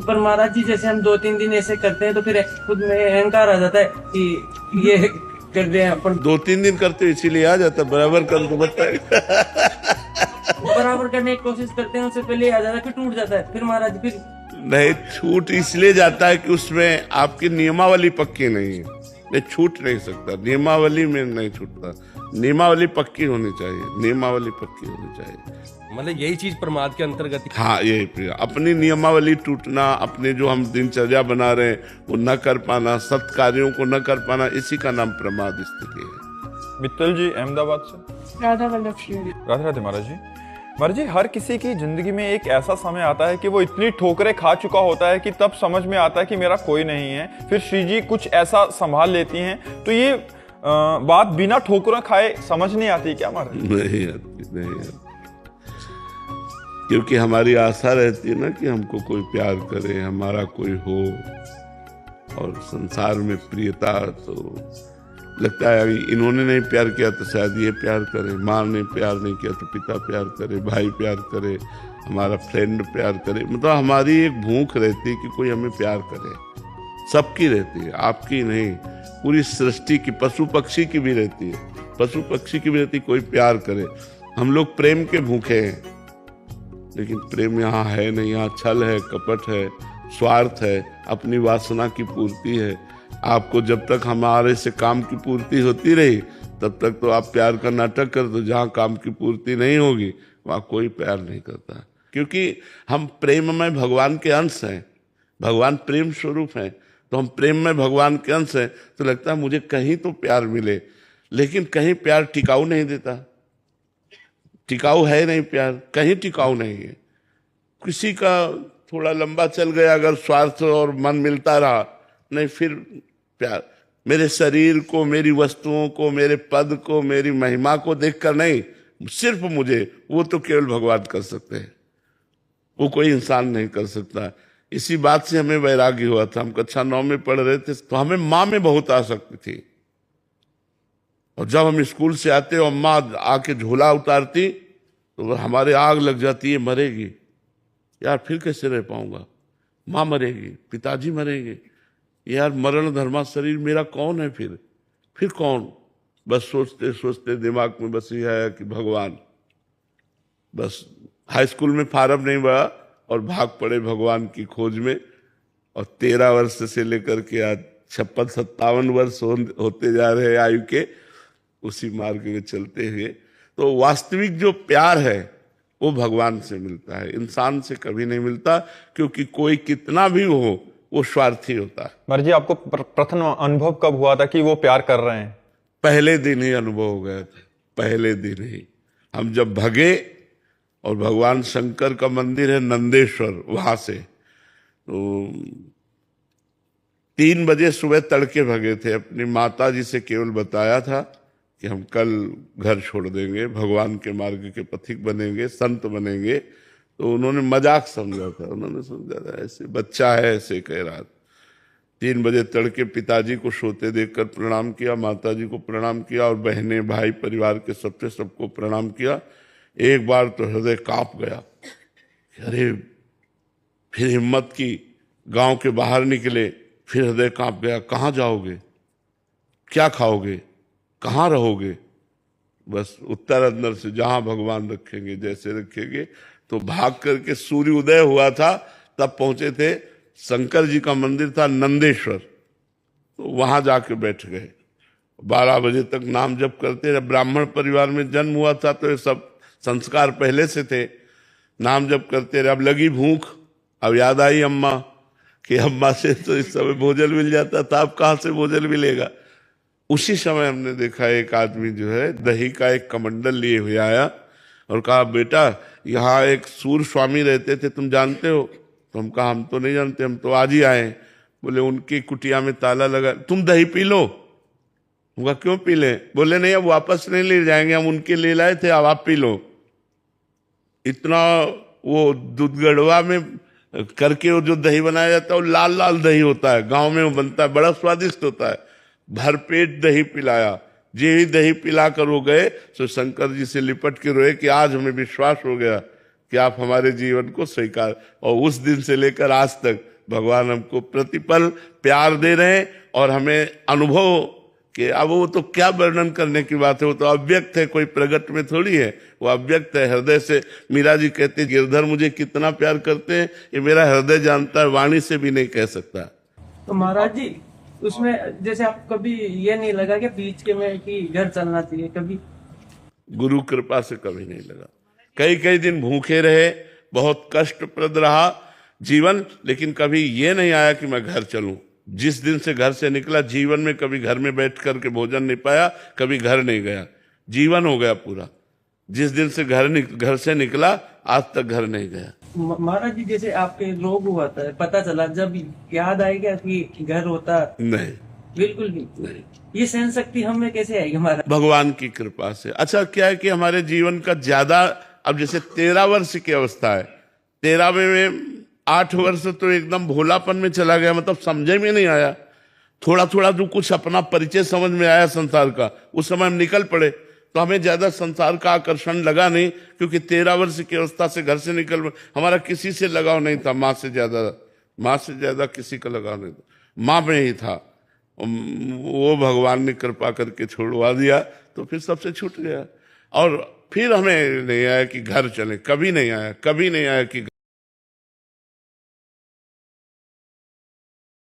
पर महाराज जी जैसे हम 2-3 दिन ऐसे करते हैं तो फिर खुद में अहंकार आ जाता है कि ये कर रहे हैं अपन। 2-3 दिन करते हो इसीलिए आ जाता, बराबर कर तो बताए। बराबर करने की कोशिश करते हैं, उससे पहले आ जाता है, फिर टूट जाता है, फिर महाराज फिर नहीं, छूट इसलिए जाता है कि उसमें आपकी नियमावली पक्की नहीं है। नहीं, छूट नहीं सकता, नियमावली में नहीं छूटता। नियमावली पक्की होनी चाहिए, नियमावली पक्की होनी चाहिए। मतलब यही चीज प्रमाद के अंतर्गत। हाँ, यही प्रिय, अपनी नियमावली टूटना, अपने जो हम दिनचर्या बना रहे हैं वो न कर पाना, सत्कार्यों को न कर पाना, इसी का नाम प्रमाद स्थिति है। मित्तल जी अहमदाबाद से। राधा वल्लभ श्री। राधे राधे महाराज जी। महाराज जी, हर किसी की जिंदगी में एक ऐसा समय आता है कि वो इतनी ठोकरें खा चुका होता है कि तब समझ में आता है कि मेरा कोई नहीं है। फिर श्री जी कुछ ऐसा संभाल लेती हैं, तो ये बात बिना ठोकरें खाए समझ नहीं आती क्या महाराज? नहीं आती, नहीं आती, क्योंकि हमारी आशा रहती है ना कि हमको कोई प्यार करे, हमारा कोई हो। और संसार में प्रियता तो लगता है इन्होंने नहीं प्यार किया तो शायद ये प्यार करे, माँ ने प्यार नहीं किया तो पिता प्यार करे, भाई प्यार करे, हमारा फ्रेंड प्यार करे। मतलब हमारी एक भूख रहती है कि कोई हमें प्यार करे, सबकी रहती है, आपकी नहीं, पूरी सृष्टि की, पशु पक्षी की भी रहती है, पशु पक्षी की भी रहती है, कोई प्यार करे। हम लोग प्रेम के भूखे हैं, लेकिन प्रेम यहाँ है नहीं। यहाँ छल है, कपट है, स्वार्थ है, अपनी वासना की पूर्ति है। आपको जब तक हमारे से काम की पूर्ति होती रही तब तक तो आप प्यार का नाटक कर दो। जहाँ काम की पूर्ति नहीं होगी वहाँ कोई प्यार नहीं करता, क्योंकि हम प्रेम में भगवान के अंश हैं। भगवान प्रेम स्वरूप हैं, तो हम प्रेम में भगवान के अंश हैं। तो लगता है मुझे कहीं तो प्यार मिले, लेकिन कहीं प्यार टिकाऊ नहीं देता, टिकाऊ है नहीं, प्यार कहीं टिकाऊ नहीं है। किसी का थोड़ा लंबा चल गया अगर स्वार्थ और मन मिलता रहा, नहीं फिर प्यार मेरे शरीर को, मेरी वस्तुओं को, मेरे पद को, मेरी महिमा को देखकर नहीं, सिर्फ मुझे, वो तो केवल भगवान कर सकते हैं, वो कोई इंसान नहीं कर सकता। इसी बात से हमें वैराग्य हुआ था। हम कक्षा 9 में पढ़ रहे थे तो हमें माँ में बहुत आसक्ति थी, और जब हम स्कूल से आते और माँ आके झोला उतारती तो हमारे आग लग जाती है, मरेगी यार, फिर कैसे रह पाऊंगा, माँ मरेगी, पिताजी मरेंगे, यार मरण धर्मा शरीर मेरा कौन है, फिर कौन। बस सोचते सोचते दिमाग में बस ये आया कि भगवान। बस हाई स्कूल में फार्म नहीं भरा और भाग पड़े भगवान की खोज में, और 13 वर्ष से लेकर के आज 56-57 वर्ष होते जा रहे हैं आयु के, उसी मार्ग में चलते हुए। तो वास्तविक जो प्यार है वो भगवान से मिलता है, इंसान से कभी नहीं मिलता, क्योंकि कोई कितना भी हो वो स्वार्थी होता है। महाराज जी, आपको प्रथम अनुभव कब हुआ था कि वो प्यार कर रहे हैं? पहले दिन ही अनुभव हो गया था, पहले दिन ही। हम जब भगे, और भगवान शंकर का मंदिर है नंदेश्वर, वहां से तो 3 बजे सुबह तड़के भगे थे। अपनी माता जी से केवल बताया था कि हम कल घर छोड़ देंगे, भगवान के मार्ग के पथिक बनेंगे, संत बनेंगे। तो उन्होंने मजाक समझा था, उन्होंने समझा था ऐसे बच्चा है ऐसे कह रहा था। 3 बजे तड़के पिताजी को सोते देखकर प्रणाम किया, माता जी को प्रणाम किया, और बहनें भाई परिवार के सबको प्रणाम किया। एक बार तो हृदय कांप गया, अरे फिर हिम्मत की, गांव के बाहर निकले, फिर हृदय कांप गया, कहाँ जाओगे, क्या खाओगे, कहाँ रहोगे। बस उत्तर अंदर से जहां भगवान रखेंगे, जैसे रखेंगे। तो भाग करके सूर्य उदय हुआ था तब पहुंचे थे, शंकर जी का मंदिर था नंदेश्वर, तो वहां जाके बैठ गए। 12 बजे तक नाम जप करते रहे। ब्राह्मण परिवार में जन्म हुआ था तो ये सब संस्कार पहले से थे, नाम जप करते रहे। अब लगी भूख, अब याद आई अम्मा कि अम्मा से तो इस समय भोजन मिल जाता था, अब कहाँ से भोजन मिलेगा। उसी समय हमने देखा एक आदमी जो है दही का एक कमंडल लिए हुए आया और कहा, बेटा यहाँ एक सूर स्वामी रहते थे, तुम जानते हो? तो हम कहा, हम तो नहीं जानते, हम तो आज ही आए। बोले उनकी कुटिया में ताला लगा, तुम दही पी लो। उनका क्यों पी लें? बोले नहीं, अब वापस नहीं ले जाएंगे, हम उनके ले लाए थे, अब आप पी लो। इतना वो दूध गढ़वा में करके वो जो दही बनाया जाता है वो लाल लाल दही होता है, गांव में वो बनता है, बड़ा स्वादिष्ट होता है। भरपेट दही पिलाया। जे ही दही पिला कर वो गए तो शंकर जी से लिपट के रोए कि आज हमें विश्वास हो गया कि आप हमारे जीवन को स्वीकार। और उस दिन से लेकर आज तक भगवान हमको प्रतिपल प्यार दे रहे हैं और हमें अनुभव कि अब वो तो क्या वर्णन करने की बात है, वो तो अव्यक्त है, कोई प्रगट में थोड़ी है, वो अव्यक्त है, हृदय से। मीरा जी कहते हैं गिरधर मुझे कितना प्यार करते हैं ये मेरा हृदय जानता है, वाणी से भी नहीं कह सकता। तो महाराज जी उसमें जैसे आप कभी ये नहीं लगा कि बीच के में कि घर चलना चाहिए कभी? गुरु कृपा से कभी नहीं लगा। कई कई दिन भूखे रहे, बहुत कष्टप्रद रहा जीवन, लेकिन कभी ये नहीं आया कि मैं घर चलूं। जिस दिन से घर से निकला जीवन में कभी घर में बैठ करके भोजन नहीं पाया, कभी घर नहीं गया, जीवन हो गया पूरा। जिस दिन से घर से निकला आज तक घर नहीं गया। महाराज जी जैसे आपके रोग हुआ था, पता चला जब याद आएगा कि घर होता? नहीं, बिल्कुल भी नहीं। ये सहन शक्ति हमें कैसे आएगी महाराज? भगवान की कृपा से। अच्छा क्या है कि हमारे जीवन का ज्यादा, अब जैसे 13 वर्ष की अवस्था है, 13वें में 8 वर्ष तो एकदम भोलापन में चला गया, मतलब समझे में नहीं आया। थोड़ा थोड़ा जो कुछ अपना परिचय समझ में आया संसार का, उस समय हम निकल पड़े, तो हमें ज्यादा संसार का आकर्षण लगा नहीं, क्योंकि 13 वर्ष की अवस्था से घर से निकल हमारा किसी से लगाव नहीं था, माँ से ज्यादा किसी का लगाव नहीं था, माँ में ही था। वो भगवान ने कृपा करके छोड़वा दिया तो फिर सबसे छूट गया। और फिर हमें नहीं आया कि घर चले, कभी नहीं आया कि